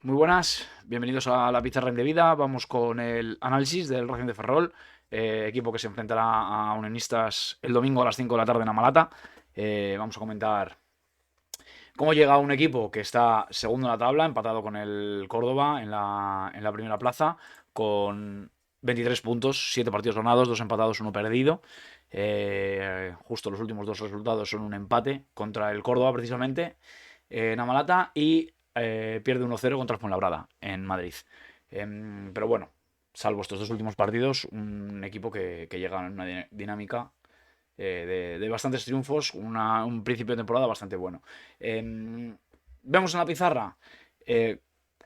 Muy buenas, bienvenidos a la Pizarra Indebida. Vamos con el análisis del Racing de Ferrol, equipo que se enfrentará a Unionistas el domingo a las 5 de la tarde en Amalata. Vamos a comentar cómo llega un equipo que está segundo en la tabla, empatado con el Córdoba en la primera plaza, con 23 puntos, 7 partidos ganados, 2 empatados, 1 perdido. Justo los últimos dos resultados son un empate contra el Córdoba, precisamente, en Amalata, y pierde 1-0 contra el Fuenlabrada en Madrid. Pero bueno, salvo estos dos últimos partidos, un equipo que llega en una dinámica de bastantes triunfos, un principio de temporada bastante bueno. Vemos en la pizarra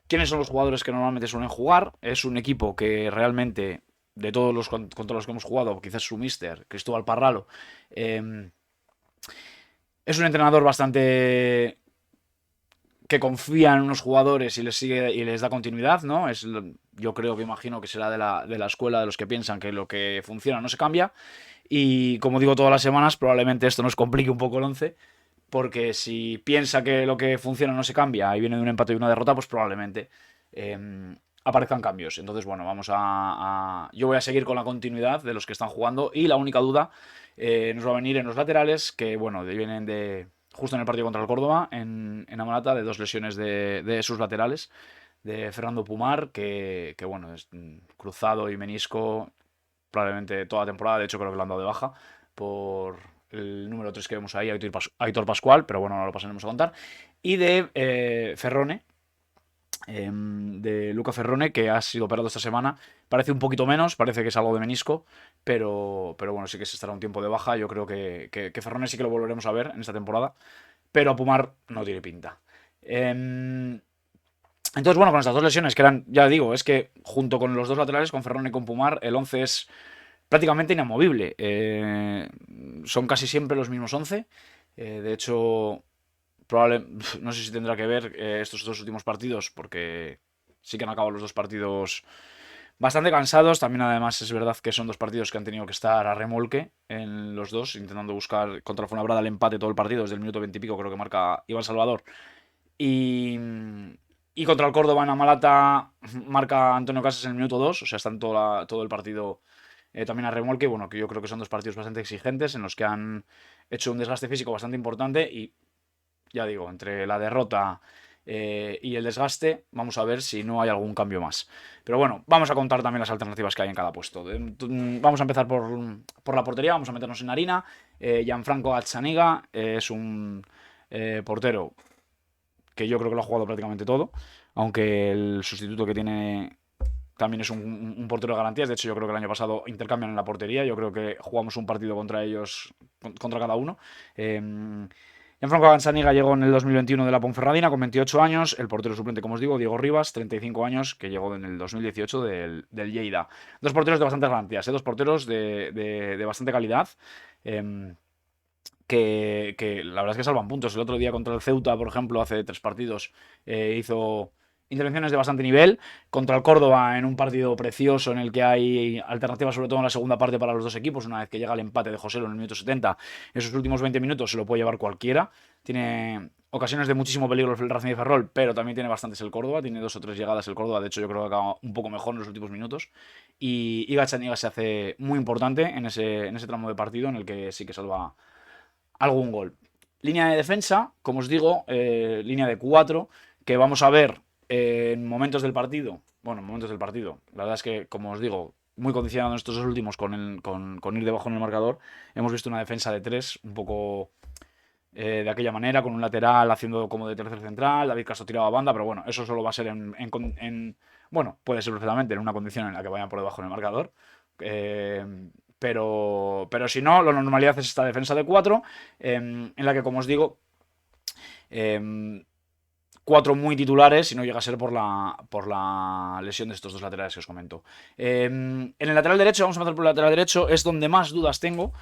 quiénes son los jugadores que normalmente suelen jugar. Es un equipo que realmente, de todos los contra los que hemos jugado, quizás su mister, Cristóbal Parralo, es un entrenador bastante que confía en unos jugadores y les sigue y les da continuidad, ¿no? Yo creo que imagino que será de la escuela de los que piensan que lo que funciona no se cambia. Y como digo todas las semanas, probablemente esto nos complique un poco el once, porque si piensa que lo que funciona no se cambia y viene de un empate y una derrota, pues probablemente aparezcan cambios. Entonces, bueno, yo voy a seguir con la continuidad de los que están jugando, y la única duda nos va a venir en los laterales, que bueno, vienen de justo en el partido contra el Córdoba, en Amalata, de dos lesiones de sus laterales, de Fernando Pumar, que bueno, es cruzado y menisco probablemente toda la temporada. De hecho, creo que lo han dado de baja por el número 3 que vemos ahí, Aitor Pascual, pero bueno, no lo pasaremos a contar. Y de Ferrone, de Luca Ferrone, que ha sido operado esta semana. Parece un poquito menos, parece que es algo de menisco, pero bueno, sí que se estará un tiempo de baja. Yo creo que Ferrone sí que lo volveremos a ver en esta temporada, pero a Pumar no tiene pinta. Entonces, bueno, con estas dos lesiones, que eran, ya digo, es que junto con los dos laterales, con Ferrone y con Pumar, el 11 es prácticamente inamovible. Son casi siempre los mismos 11. De hecho, no sé si tendrá que ver estos dos últimos partidos, porque sí que han acabado los dos partidos bastante cansados. También, además, es verdad que son dos partidos que han tenido que estar a remolque en los dos, intentando buscar contra el Fuenlabrada el empate todo el partido, desde el minuto 20 y pico, creo que marca Iván Salvador. Y, y contra el Córdoba en Amalata marca Antonio Casas en el minuto 2, o sea, están todo el partido también a remolque. Bueno, que yo creo que son dos partidos bastante exigentes, en los que han hecho un desgaste físico bastante importante, y ya digo, entre la derrota y el desgaste, vamos a ver si no hay algún cambio más. Pero bueno, vamos a contar también las alternativas que hay en cada puesto. Vamos a empezar por la portería, vamos a meternos en harina. Gianfranco Azzaniga es un portero que yo creo que lo ha jugado prácticamente todo, aunque el sustituto que tiene también es un portero de garantías. De hecho, yo creo que el año pasado intercambian en la portería. Yo creo que jugamos un partido contra ellos, contra cada uno. Gianfranco Gazzaniga llegó en el 2021 de la Ponferradina con 28 años. El portero suplente, como os digo, Diego Rivas, 35 años, que llegó en el 2018 del Lleida. Dos porteros de bastantes garantías, dos porteros de bastante calidad. Eh, que la verdad es que salvan puntos. El otro día contra el Ceuta, por ejemplo, hace 3 partidos, hizo intervenciones de bastante nivel. Contra el Córdoba, en un partido precioso en el que hay alternativas, sobre todo en la segunda parte, para los dos equipos. Una vez que llega el empate de José en el minuto 70, esos últimos 20 minutos se lo puede llevar cualquiera. Tiene ocasiones de muchísimo peligro el Racing de Ferrol, pero también tiene bastantes el Córdoba. Tiene 2 o 3 llegadas el Córdoba. De hecho, yo creo que acaba un poco mejor en los últimos minutos. Y Gachaniga se hace muy importante en ese tramo de partido, en el que sí que salva algún gol. Línea de defensa, como os digo, línea de 4, que vamos a ver en momentos del partido. Bueno, en momentos del partido. La verdad es que, como os digo, muy condicionado en estos dos últimos con ir debajo en el marcador. Hemos visto una defensa de 3, un poco de aquella manera, con un lateral haciendo como de tercer central, David Castro tirado a banda, pero bueno, eso solo va a ser bueno, puede ser perfectamente en una condición en la que vayan por debajo en el marcador. Eh, pero si no, la normalidad es esta defensa de 4, en la que, como os digo, eh, 4 muy titulares, si no llega a ser por la lesión de estos dos laterales que os comento. En el lateral derecho, vamos a empezar por el lateral derecho, es donde más dudas tengo.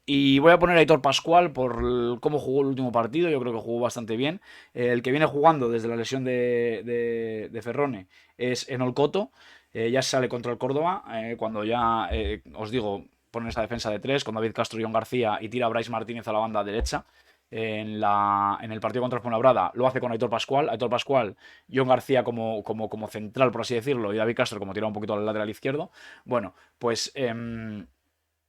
Y voy a poner a Aitor Pascual por cómo jugó el último partido. Yo creo que jugó bastante bien. El que viene jugando desde la lesión de Ferrone es Enol Coto. Ya sale contra el Córdoba, cuando ya, os digo, ponen esa defensa de 3 con David Castro y John García, y tira a Bryce Martínez a la banda derecha. en el partido contra el Fuenlabrada lo hace con Aitor Pascual. Aitor Pascual, Jon García como central, por así decirlo, y David Castro como tirado un poquito al lateral izquierdo. Bueno, pues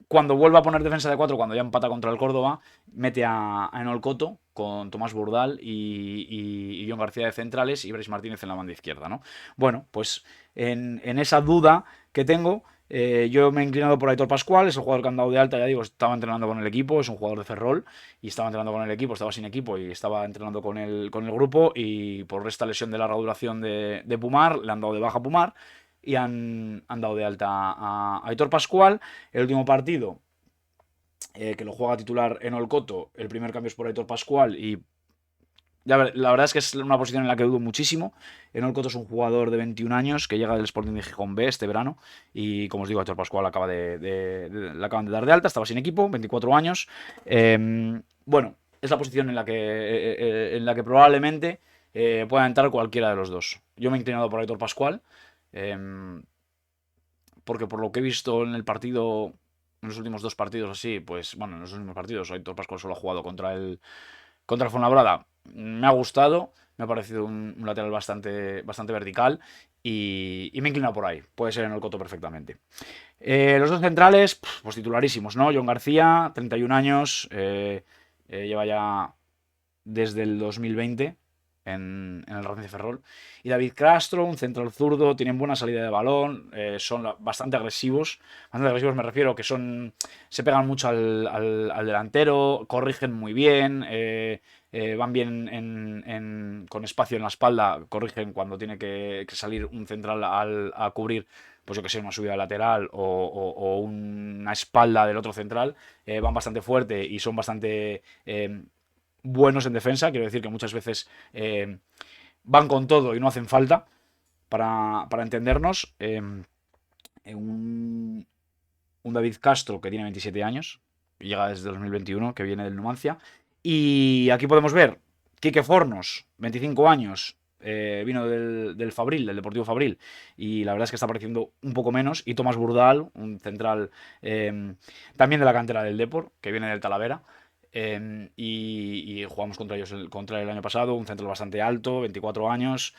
cuando vuelve a poner defensa de 4, cuando ya empata contra el Córdoba, mete a Enol Coto con Tomás Burdal y Jon García de centrales y Brais Martínez en la banda izquierda, ¿no? Bueno, pues en esa duda que tengo, yo me he inclinado por Aitor Pascual, es el jugador que han dado de alta, ya digo, estaba entrenando con el equipo, es un jugador de Ferrol y estaba entrenando con el equipo, estaba sin equipo y estaba entrenando con el grupo y por esta lesión de larga duración de Pumar, le han dado de baja a Pumar y han dado de alta a Aitor Pascual. El último partido, que lo juega titular en Olcoto, el primer cambio es por Aitor Pascual y la verdad es que es una posición en la que dudo muchísimo. Enol Coto es un jugador de 21 años que llega del Sporting de Gijón B este verano y como os digo, Aitor Pascual le acaban de dar de alta, estaba sin equipo, 24 años. Bueno, es la posición en la que probablemente pueda entrar cualquiera de los dos. Yo me he inclinado por Aitor Pascual porque por lo que he visto en el partido, en los últimos dos partidos así, pues bueno, en los últimos partidos Aitor Pascual solo ha jugado contra el Fuenlabrada. Me ha gustado, me ha parecido un lateral bastante vertical y me he inclinado por ahí. Puede ser en el Coto perfectamente. Los dos centrales, pues titularísimos, ¿no? Jon García, 31 años, lleva ya desde el 2020 en el Racing de Ferrol. Y David Castro, un central zurdo, tienen buena salida de balón, son bastante agresivos. Bastante agresivos me refiero que se pegan mucho al delantero, corrigen muy bien, van bien con espacio en la espalda, corrigen cuando tiene que salir un central a cubrir, pues yo que sé, una subida lateral o una espalda del otro central, van bastante fuerte y son bastante buenos en defensa. Quiero decir que muchas veces van con todo y no hacen falta para entendernos. Un David Castro que tiene 27 años, llega desde 2021, que viene del Numancia. Y aquí podemos ver Quique Fornos, 25 años, vino del Fabril, del Deportivo Fabril, y la verdad es que está apareciendo un poco menos. Y Tomás Burdal, un central también de la cantera del Depor, que viene del Talavera. Y jugamos contra el año pasado, un central bastante alto, 24 años.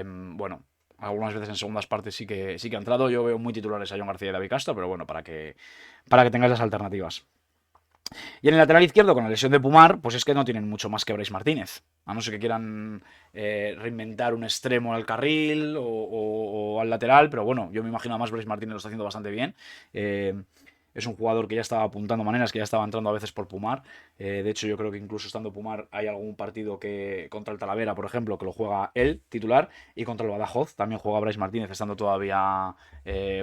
Bueno, algunas veces en segundas partes sí que ha entrado. Yo veo muy titulares a Jon García y David Castro, pero bueno, para que tengáis las alternativas. Y en el lateral izquierdo, con la lesión de Pumar, pues es que no tienen mucho más que Brais Martínez. A no ser que quieran reinventar un extremo al carril o al lateral, pero bueno, yo me imagino más Brais Martínez lo está haciendo bastante bien. Es un jugador que ya estaba apuntando maneras, que ya estaba entrando a veces por Pumar. De hecho, yo creo que incluso estando Pumar hay algún partido que contra el Talavera, por ejemplo, que lo juega él, titular, y contra el Badajoz también juega Brais Martínez, estando todavía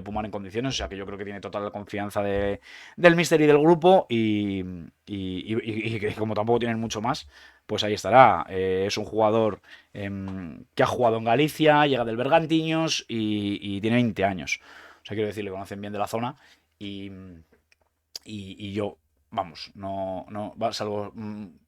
Pumar en condiciones. O sea que yo creo que tiene total confianza del míster y del grupo y que como tampoco tienen mucho más, pues ahí estará. Es un jugador que ha jugado en Galicia, llega del Bergantiños y tiene 20 años. O sea, quiero decir, le conocen bien de la zona y yo, vamos, no salvo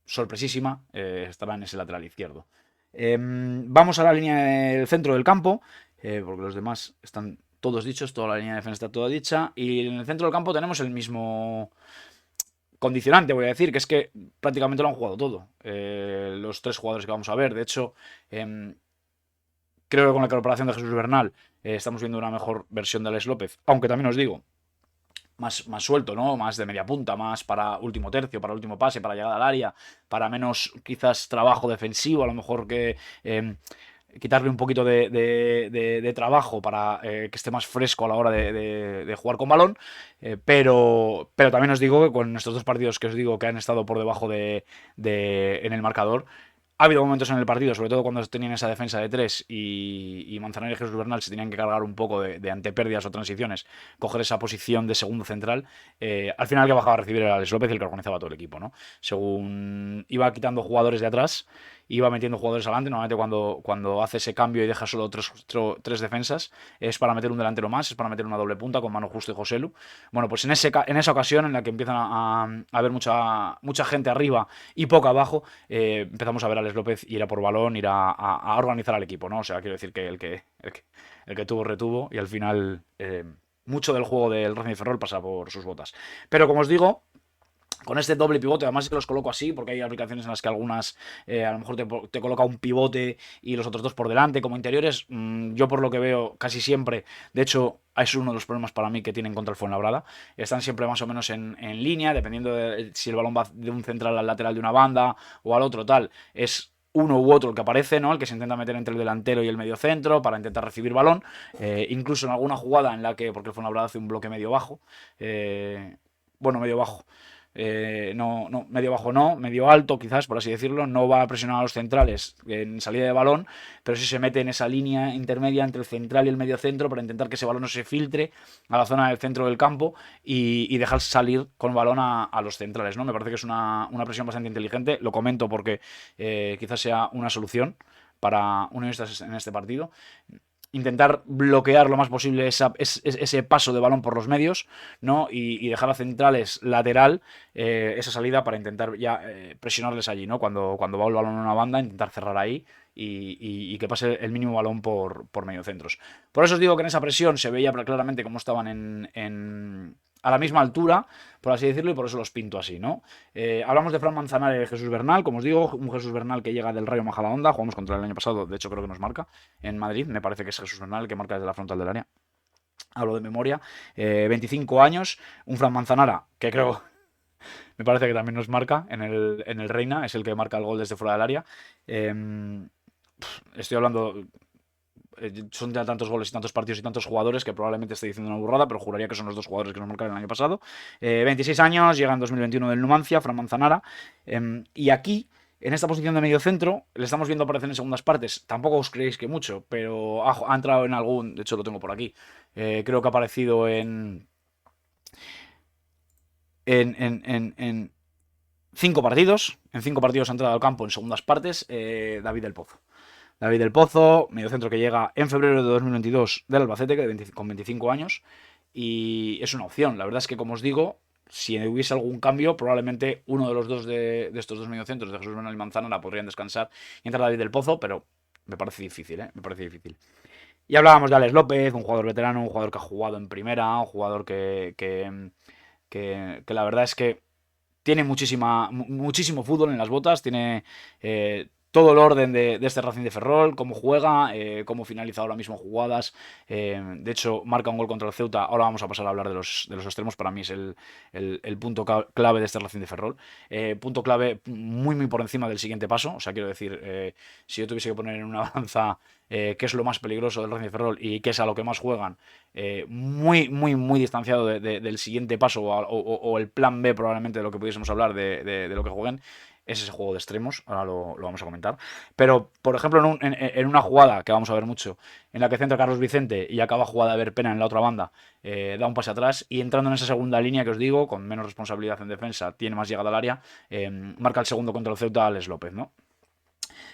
sorpresísima, estará en ese lateral izquierdo. Vamos a la línea del centro del campo, porque los demás están todos dichos, toda la línea de defensa está toda dicha, y en el centro del campo tenemos el mismo condicionante, voy a decir, que es que prácticamente lo han jugado todo. Los tres jugadores que vamos a ver, de hecho, creo que con la incorporación de Jesús Bernal estamos viendo una mejor versión de Alex López, aunque también os digo, más suelto, ¿no? Más de media punta, más para último tercio, para último pase, para llegada al área, para menos quizás trabajo defensivo, a lo mejor que quitarle un poquito de trabajo para que esté más fresco a la hora de jugar con balón. Pero también os digo que con estos dos partidos que os digo que han estado por debajo en el marcador, ha habido momentos en el partido, sobre todo cuando tenían esa defensa de tres y Manzanares y Jesús Bernal se tenían que cargar un poco de antepérdidas o transiciones, coger esa posición de segundo central. Al final el que bajaba a recibir era Alex López y el que organizaba todo el equipo, ¿no? Según iba quitando jugadores de atrás, iba metiendo jugadores adelante. Normalmente cuando hace ese cambio y deja solo tres defensas, es para meter un delantero más, es para meter una doble punta con Manu Justo y Joselu. Bueno, pues en esa ocasión en la que empiezan a haber mucha gente arriba y poco abajo, empezamos a ver a Alex López ir a por balón, ir a organizar al equipo, ¿no? O sea, quiero decir que el que tuvo, retuvo y al final mucho del juego del Racing de Ferrol pasa por sus botas. Pero como os digo, con este doble pivote, además que los coloco así, porque hay aplicaciones en las que algunas a lo mejor te coloca un pivote y los otros dos por delante, como interiores. Yo por lo que veo casi siempre, de hecho, es uno de los problemas para mí que tienen contra el Fuenlabrada. Están siempre más o menos en línea, dependiendo de si el balón va de un central al lateral de una banda o al otro tal. Es uno u otro el que aparece, ¿no? El que se intenta meter entre el delantero y el medio centro para intentar recibir balón. Incluso en alguna jugada en la que, porque el Fuenlabrada hace un bloque medio bajo, bueno, medio bajo. No, medio bajo no, medio alto quizás, por así decirlo, no va a presionar a los centrales en salida de balón, pero sí se mete en esa línea intermedia entre el central y el medio centro para intentar que ese balón no se filtre a la zona del centro del campo y dejar salir con balón a los centrales, ¿no? Me parece que es una presión bastante inteligente, lo comento porque quizás sea una solución para Unionistas en este partido. Intentar bloquear lo más posible ese paso de balón por los medios, ¿no? Y dejar a centrales lateral esa salida para intentar ya presionarles allí, ¿no? Cuando va el balón a una banda, intentar cerrar ahí y que pase el mínimo balón por medio centros. Por eso os digo que en esa presión se veía claramente cómo estaban a la misma altura, por así decirlo, y por eso los pinto así, ¿no? Hablamos de Fran Manzanares y de Jesús Bernal, como os digo, un Jesús Bernal que llega del Rayo Majadahonda, jugamos contra él el año pasado, de hecho creo que nos marca en Madrid, me parece que es Jesús Bernal el que marca desde la frontal del área. Hablo de memoria. 25 años, un Fran Manzanara, que creo, me parece que también nos marca en el Reina, es el que marca el gol desde fuera del área. Estoy hablando, son ya tantos goles y tantos partidos y tantos jugadores que probablemente esté diciendo una burrada, pero juraría que son los dos jugadores que nos marcaron el año pasado. 26 años, llega en 2021 del Numancia, Fran Manzanara. Y aquí, en esta posición de medio centro, le estamos viendo aparecer en segundas partes. Tampoco os creéis que mucho, pero ha entrado en algún, de hecho lo tengo por aquí. Creo que ha aparecido en 5 partidos. En 5 partidos ha entrado al campo en segundas partes David del Pozo. David del Pozo, mediocentro que llega en febrero de 2022 del Albacete, con 25 años, y es una opción. La verdad es que, como os digo, si hubiese algún cambio, probablemente uno de los dos de estos dos mediocentros, de Jesús Bernal y Manzanara, podrían descansar y entrar David del Pozo, pero me parece difícil, ¿eh? Me parece difícil. Y hablábamos de Alex López, un jugador veterano, un jugador que ha jugado en primera, un jugador que la verdad es que tiene muchísimo fútbol en las botas, tiene todo el orden de este Racing de Ferrol, cómo juega, cómo finaliza ahora mismo jugadas. De hecho, marca un gol contra el Ceuta. Ahora vamos a pasar a hablar de los extremos. Para mí es el punto clave de este Racing de Ferrol. Punto clave muy, muy por encima del siguiente paso. O sea, quiero decir, si yo tuviese que poner en una balanza qué es lo más peligroso del Racing de Ferrol y qué es a lo que más juegan, muy, muy, muy distanciado del siguiente paso o el plan B probablemente de lo que pudiésemos hablar de lo que jueguen, es ese juego de extremos, ahora lo vamos a comentar. Pero, por ejemplo, en una jugada que vamos a ver mucho, en la que centra Carlos Vicente y acaba jugada de ver Pena en la otra banda, da un pase atrás y entrando en esa segunda línea que os digo, con menos responsabilidad en defensa, tiene más llegada al área, marca el segundo contra el Ceuta Alex López, ¿no?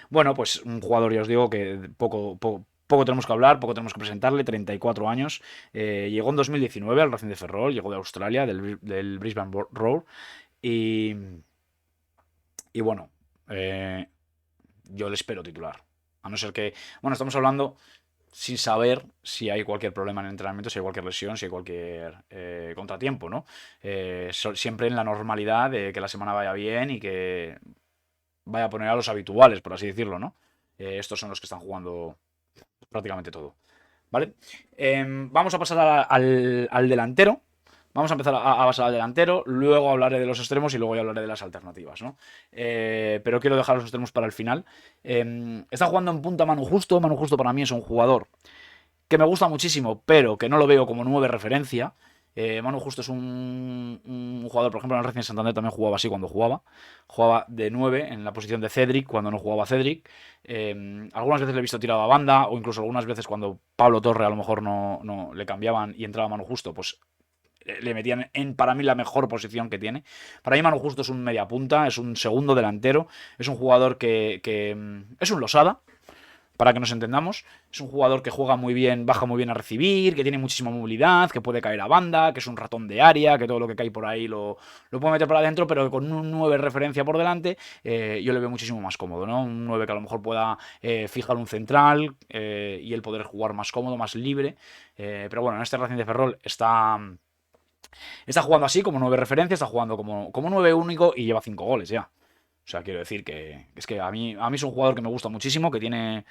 Bueno, pues un jugador, ya os digo, que poco tenemos que hablar, poco tenemos que presentarle, 34 años. Llegó en 2019 al Racing de Ferrol, llegó de Australia, del Brisbane Roar. Y, y bueno, yo le espero titular. A no ser que, bueno, estamos hablando sin saber si hay cualquier problema en el entrenamiento, si hay cualquier lesión, si hay cualquier contratiempo, ¿no? Siempre en la normalidad de que la semana vaya bien y que vaya a poner a los habituales, por así decirlo, ¿no? Estos son los que están jugando prácticamente todo. ¿Vale? Vamos a pasar al delantero. Vamos a empezar a pasar al delantero, luego hablaré de los extremos y luego ya hablaré de las alternativas, ¿no? Pero quiero dejar los extremos para el final. Está jugando en punta Manu Justo. Manu Justo para mí es un jugador que me gusta muchísimo, pero que no lo veo como 9 referencia. Manu Justo es un jugador, por ejemplo, en el Racing Santander también jugaba así cuando jugaba. Jugaba de 9 en la posición de Cedric cuando no jugaba Cedric. Algunas veces le he visto tirado a banda o incluso algunas veces cuando Pablo Torre a lo mejor no le cambiaban y entraba Manu Justo, pues le metían en, para mí, la mejor posición que tiene. Para mí Manu Justo es un mediapunta, es un segundo delantero, es un jugador que es un losada, para que nos entendamos. Es un jugador que juega muy bien, baja muy bien a recibir, que tiene muchísima movilidad, que puede caer a banda, que es un ratón de área, que todo lo que cae por ahí lo puede meter para adentro, pero con un 9 referencia por delante, yo le veo muchísimo más cómodo, ¿no? Un 9 que a lo mejor pueda fijar un central y él poder jugar más cómodo, más libre. Pero bueno, en este Racing de Ferrol Está jugando así como 9 referencias, está jugando como 9 único y lleva 5 goles ya. O sea, quiero decir que es que a mí es un jugador que me gusta muchísimo, que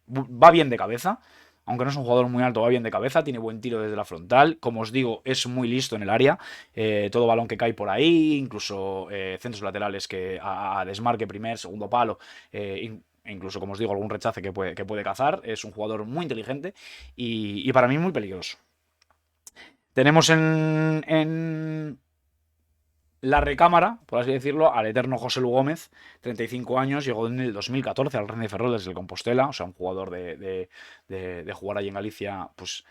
va bien de cabeza. Aunque no es un jugador muy alto, va bien de cabeza, tiene buen tiro desde la frontal. Como os digo, es muy listo en el área. Todo balón que cae por ahí, incluso centros laterales que a desmarque primer, segundo palo, incluso, como os digo, algún rechace que puede cazar. Es un jugador muy inteligente y para mí muy peligroso. Tenemos en la recámara, por así decirlo, al eterno José Lu Gómez, 35 años, llegó en el 2014 al Renfe de Ferrol desde el Compostela, o sea, un jugador de jugar allí en Galicia, pues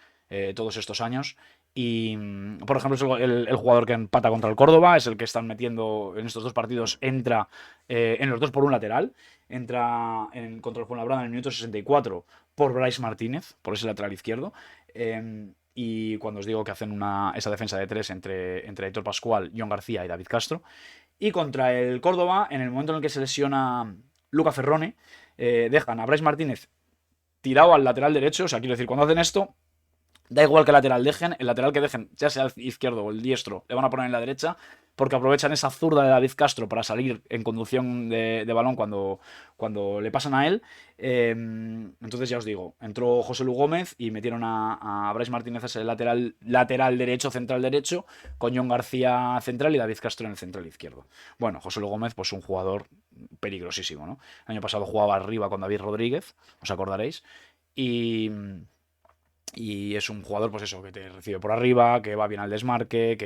todos estos años. Y, por ejemplo, es el jugador que empata contra el Córdoba, es el que están metiendo en estos dos partidos, entra en los dos por un lateral, entra contra el Fuenlabrada en el minuto 64 por Brais Martínez, por ese lateral izquierdo. Y cuando os digo que hacen esa defensa de tres entre Héctor Pascual, John García y David Castro. Y contra el Córdoba, en el momento en el que se lesiona Luca Ferrone, dejan a Brais Martínez tirado al lateral derecho. O sea, quiero decir, cuando hacen esto, da igual que lateral dejen, el lateral que dejen, ya sea el izquierdo o el diestro, le van a poner en la derecha, porque aprovechan esa zurda de David Castro para salir en conducción de balón cuando le pasan a él. Entonces ya os digo, entró José Lu Gómez y metieron a Brais Martínez ese lateral derecho, central derecho, con John García central y David Castro en el central izquierdo. Bueno, José Lu Gómez, pues un jugador peligrosísimo, ¿no? El año pasado jugaba arriba con David Rodríguez, os acordaréis, y... Y es un jugador, pues eso, que te recibe por arriba, que va bien al desmarque,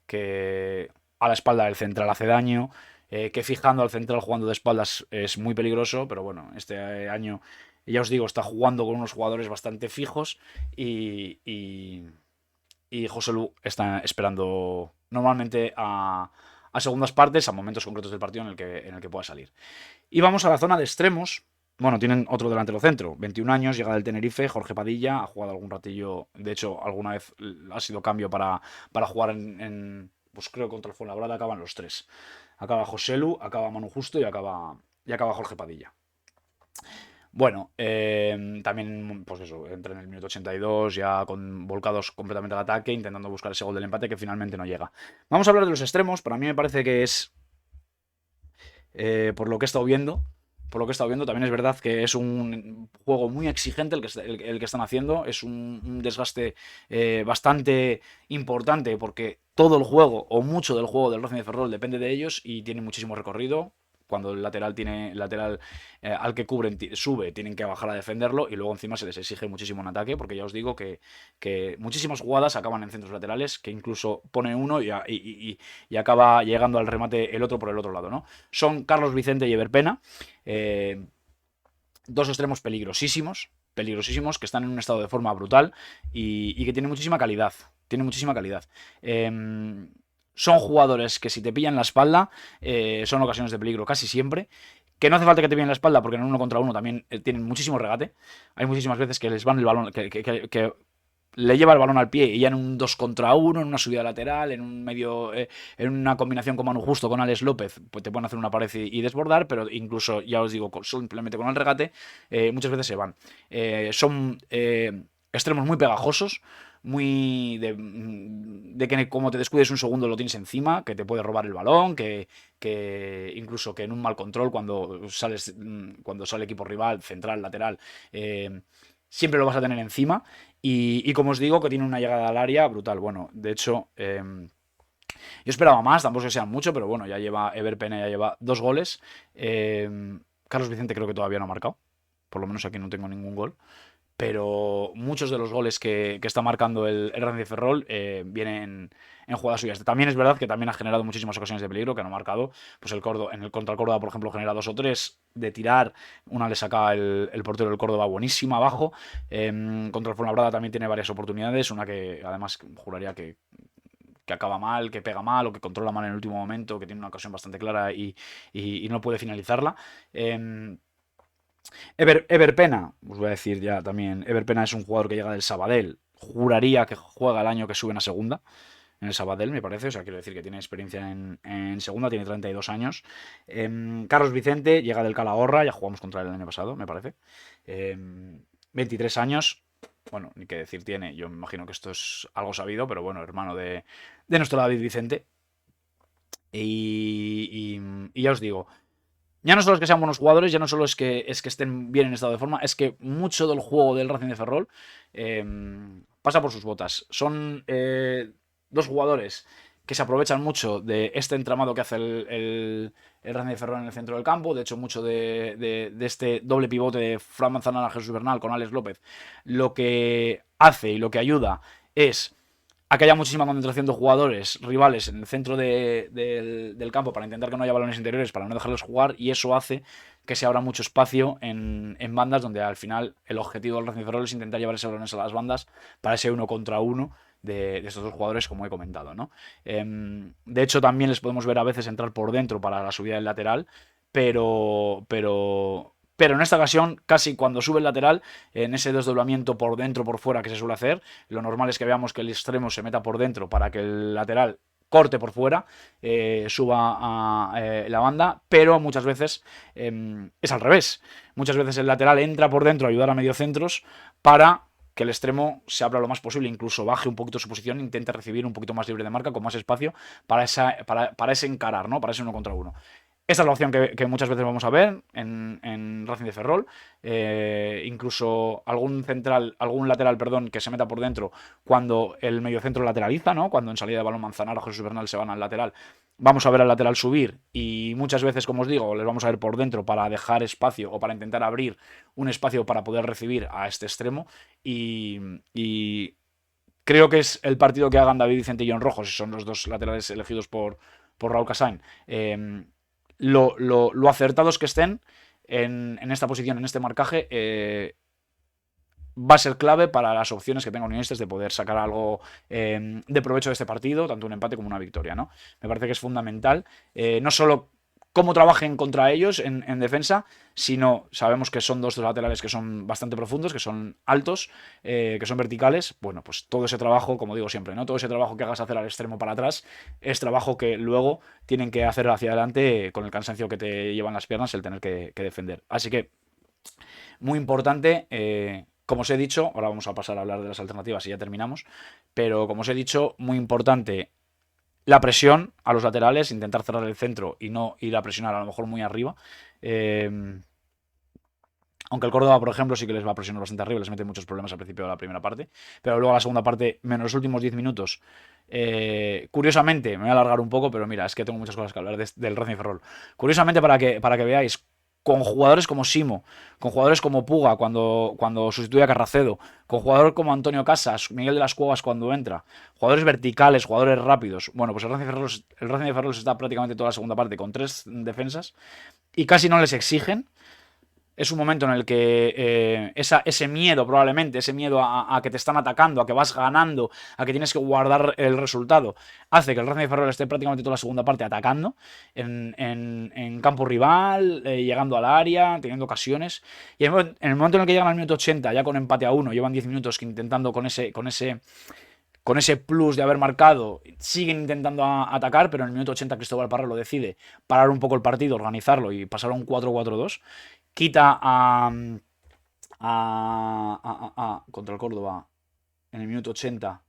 que a la espalda del central hace daño, que fijando al central jugando de espaldas es muy peligroso, pero bueno, este año, ya os digo, está jugando con unos jugadores bastante fijos y José Lu está esperando normalmente a segundas partes, a momentos concretos del partido en el que pueda salir. Y vamos a la zona de extremos. Bueno, tienen otro delantero centro, 21 años, llega del Tenerife, Jorge Padilla, ha jugado algún ratillo, de hecho, alguna vez ha sido cambio para jugar pues creo que contra el Fuenlabrada acaban los tres. Acaba José Lu, acaba Manu Justo y acaba Jorge Padilla. Bueno, también, pues eso, entra en el minuto 82, ya volcados completamente al ataque, intentando buscar ese gol del empate que finalmente no llega. Vamos a hablar de los extremos, para mí me parece que es por lo que he estado viendo. Por lo que he estado viendo, también es verdad que es un juego muy exigente el que están haciendo. Es un desgaste bastante importante porque todo el juego o mucho del juego del Racing de Ferrol depende de ellos y tiene muchísimo recorrido. Cuando el lateral al que cubren sube, tienen que bajar a defenderlo y luego encima se les exige muchísimo en ataque porque ya os digo que muchísimas jugadas acaban en centros laterales que incluso pone uno y acaba llegando al remate el otro por el otro lado, ¿no? Son Carlos Vicente y Ever Pena, eh, dos extremos peligrosísimos, que están en un estado de forma brutal y que tienen muchísima calidad. Tienen muchísima calidad. Son jugadores que si te pillan la espalda, son ocasiones de peligro casi siempre. Que no hace falta que te pillen la espalda porque en uno contra uno también tienen muchísimo regate. Hay muchísimas veces que les van el balón, que le lleva el balón al pie y ya en un 2 contra uno, en una subida lateral, en un medio, en una combinación con Manu Justo, con Alex López, pues te pueden hacer una pared y desbordar, pero incluso, ya os digo, simplemente con el regate, muchas veces se van. Son extremos muy pegajosos, muy de que como te descuides un segundo lo tienes encima, que te puede robar el balón, que incluso que en un mal control cuando sale equipo rival, central, lateral, siempre lo vas a tener encima. Y como os digo, que tiene una llegada al área brutal. Bueno, de hecho, yo esperaba más, tampoco es que sean mucho, pero bueno, Ever Pena ya lleva 2 goles. Carlos Vicente creo que todavía no ha marcado. Por lo menos aquí no tengo ningún gol. Pero muchos de los goles que está marcando el Racing de Ferrol vienen en jugadas suyas. También es verdad que también ha generado muchísimas ocasiones de peligro que no ha marcado. Pues contra el Córdoba, por ejemplo, genera 2 o 3 de tirar. Una le saca el portero del Córdoba buenísima abajo. Contra el Fuenlabrada también tiene varias oportunidades. Una que además juraría que acaba mal, que pega mal o que controla mal en el último momento, que tiene una ocasión bastante clara y no puede finalizarla. Ever Pena, os voy a decir ya también, Ever Pena es un jugador que llega del Sabadell. Juraría que juega el año que suben a segunda. En el Sabadell, me parece. O sea, quiero decir que tiene experiencia en segunda, tiene 32 años. Carlos Vicente llega del Calahorra, ya jugamos contra él el año pasado, me parece. 23 años. bueno, ni qué decir tiene, yo me imagino que esto es algo sabido, pero bueno, hermano de nuestro David Vicente. Y ya os digo, ya no solo es que sean buenos jugadores, ya no solo es que estén bien en estado de forma, es que mucho del juego del Racing de Ferrol eh, pasa por sus botas. Son dos jugadores que se aprovechan mucho de este entramado que hace el Racing de Ferrol en el centro del campo. De hecho, mucho de este doble pivote de Fran Manzanara, Jesús Bernal con Alex López, lo que hace y lo que ayuda es a que haya muchísima concentración de jugadores rivales en el centro del campo para intentar que no haya balones interiores, para no dejarlos jugar, y eso hace que se abra mucho espacio en bandas donde al final el objetivo del Racing Ferrol es intentar llevar ese balones a las bandas para ese uno contra uno de estos dos jugadores, como he comentado, ¿no? De hecho, también les podemos ver a veces entrar por dentro para la subida del lateral, pero en esta ocasión, casi cuando sube el lateral, en ese desdoblamiento por dentro, por fuera que se suele hacer, lo normal es que veamos que el extremo se meta por dentro para que el lateral corte por fuera, suba a la banda, pero muchas veces es al revés. Muchas veces el lateral entra por dentro a ayudar a mediocentros para que el extremo se abra lo más posible, incluso baje un poquito su posición, intente recibir un poquito más libre de marca, con más espacio para ese encarar, ¿no? Para ese uno contra uno. Esta es la opción que muchas veces vamos a ver en Racing de Ferrol. Incluso algún lateral, perdón, que se meta por dentro cuando el mediocentro lateraliza, ¿no? Cuando en salida de balón Manzanara o Jesús Bernal se van al lateral. Vamos a ver al lateral subir y muchas veces, como os digo, les vamos a ver por dentro para dejar espacio o para intentar abrir un espacio para poder recibir a este extremo. Y creo que es el partido que hagan David Vicente y John Rojo, si son los dos laterales elegidos por Raúl Cassain. Lo acertados que estén en esta posición, en este marcaje, va a ser clave para las opciones que tenga Unionistas de poder sacar algo de provecho de este partido, tanto un empate como una victoria, ¿no? Me parece que es fundamental, no solo cómo trabajen contra ellos en defensa, sino sabemos que son dos laterales que son bastante profundos, que son altos, que son verticales. Bueno, pues todo ese trabajo, como digo siempre, ¿no? Todo ese trabajo que hagas hacer al extremo para atrás es trabajo que luego tienen que hacer hacia adelante con el cansancio que te llevan las piernas el tener que defender. Así que muy importante, como os he dicho, ahora vamos a pasar a hablar de las alternativas y ya terminamos, pero como os he dicho, muy importante la presión a los laterales, intentar cerrar el centro y no ir a presionar a lo mejor muy arriba. Aunque el Córdoba, por ejemplo, sí que les va a presionar bastante arriba, les mete muchos problemas al principio de la primera parte, pero luego a la segunda parte, menos los últimos 10 minutos, curiosamente, me voy a alargar un poco, pero mira, es que tengo muchas cosas que hablar del Racing Ferrol. Curiosamente, para que veáis, con jugadores como Simo, con jugadores como Puga cuando sustituye a Carracedo, con jugadores como Antonio Casas, Miguel de las Cuevas cuando entra, jugadores verticales, jugadores rápidos. Bueno, pues el Racing de Ferrol está prácticamente toda la segunda parte con tres defensas y casi no les exigen. Es un momento en el que ese miedo, probablemente, ese miedo a que te están atacando, a que vas ganando, a que tienes que guardar el resultado, hace que el Racing de Ferrol esté prácticamente toda la segunda parte atacando en campo rival, llegando al área, teniendo ocasiones. Y en el momento en el que llegan al minuto 80, ya con empate a uno, llevan 10 minutos intentando con ese plus de haber marcado, siguen intentando atacar, pero en el minuto 80 Cristóbal Parra lo decide parar un poco el partido, organizarlo y pasar a un 4-4-2. Quita contra el Córdoba en el minuto 80 a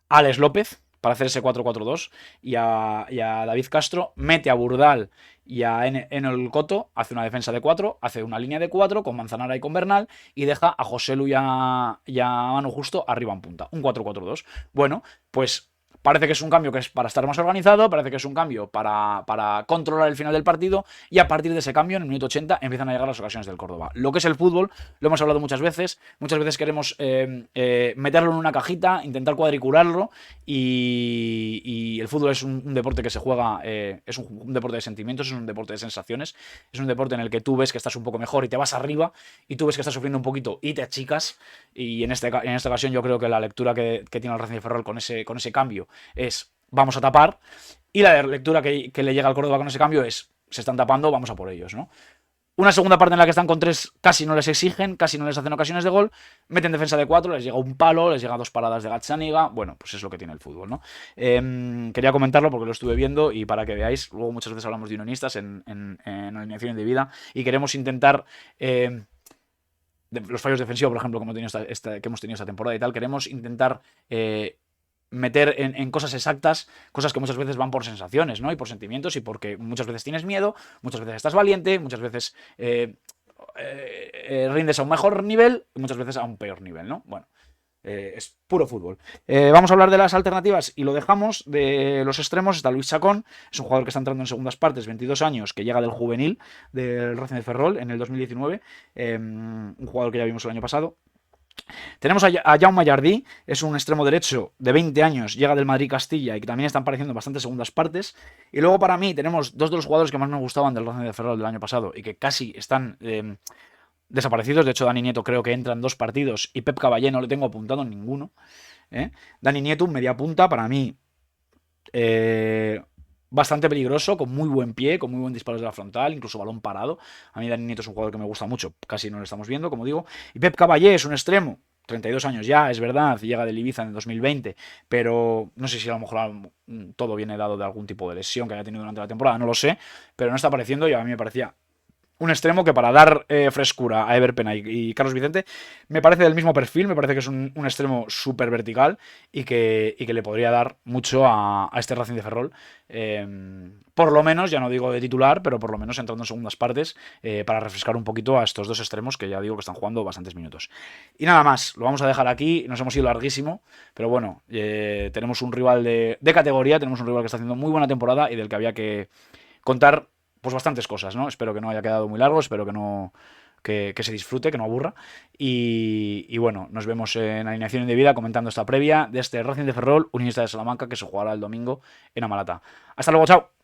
Alex López para hacer ese 4-4-2 y a David Castro, mete a Burdal y a Enol Coto, hace una defensa de 4, hace una línea de 4 con Manzanara y con Bernal y deja a Joselu y a Manu Justo arriba en punta, un 4-4-2. Bueno, pues parece que es un cambio que es para estar más organizado, parece que es un cambio para controlar el final del partido y a partir de ese cambio, en el minuto 80, empiezan a llegar las ocasiones del Córdoba. Lo que es el fútbol, lo hemos hablado muchas veces queremos meterlo en una cajita, intentar cuadricularlo y el fútbol es un deporte que se juega, es un deporte de sentimientos, es un deporte de sensaciones, es un deporte en el que tú ves que estás un poco mejor y te vas arriba y tú ves que estás sufriendo un poquito y te achicas y en esta ocasión yo creo que la lectura que tiene el Racing de Ferrol con ese cambio es vamos a tapar y la lectura que le llega al Córdoba con ese cambio es se están tapando, vamos a por ellos, ¿no? Una segunda parte en la que están con tres, casi no les exigen, casi no les hacen ocasiones de gol, meten defensa de 4, les llega un palo, les llega 2 paradas de Gazzaniga, bueno, pues es lo que tiene el fútbol, ¿no? Quería comentarlo porque lo estuve viendo y para que veáis, luego muchas veces hablamos de unionistas en alineación de vida y queremos intentar los fallos defensivos, por ejemplo, que hemos tenido esta temporada y tal. Queremos intentar meter en cosas exactas, cosas que muchas veces van por sensaciones, ¿no? Y por sentimientos, y porque muchas veces tienes miedo, muchas veces estás valiente, muchas veces rindes a un mejor nivel y muchas veces a un peor nivel, ¿no? Bueno, es puro fútbol. Vamos a hablar de las alternativas y lo dejamos. De los extremos está Luis Chacón, es un jugador que está entrando en segundas partes, 22 años, que llega del juvenil del Racing de Ferrol en el 2019, un jugador que ya vimos el año pasado. Tenemos a Jaume Jardí, es un extremo derecho de 20 años, llega del Madrid-Castilla y que también están apareciendo bastantes segundas partes. Y luego para mí tenemos dos de los jugadores que más me gustaban del Racing de Ferrol del año pasado y que casi están desaparecidos. De hecho, Dani Nieto creo que entra en 2 partidos y Pep Caballé no le tengo apuntado en ninguno. Dani Nieto, un media punta, para mí bastante peligroso, con muy buen pie, con muy buen disparo de la frontal, incluso balón parado. A mí Dani Nieto es un jugador que me gusta mucho, casi no lo estamos viendo, como digo. Y Pep Caballé es un extremo, 32 años ya, es verdad, llega del Ibiza en el 2020, pero no sé si a lo mejor todo viene dado de algún tipo de lesión que haya tenido durante la temporada, no lo sé, pero no está apareciendo y a mí me parecía un extremo que, para dar frescura a Ever Pena y Carlos Vicente, me parece del mismo perfil. Me parece que es un extremo súper vertical y que le podría dar mucho a este Racing de Ferrol. Por lo menos, ya no digo de titular, pero por lo menos entrando en segundas partes, para refrescar un poquito a estos dos extremos que ya digo que están jugando bastantes minutos. Y nada más, lo vamos a dejar aquí. Nos hemos ido larguísimo, pero bueno, tenemos un rival de categoría, tenemos un rival que está haciendo muy buena temporada y del que había que contar pues bastantes cosas, ¿no? Espero que no haya quedado muy largo, espero que no que se disfrute, que no aburra. Y bueno, nos vemos en Alineación Indebida comentando esta previa de este Racing de Ferrol, Unionista de Salamanca, que se jugará el domingo en Amalata. Hasta luego, chao.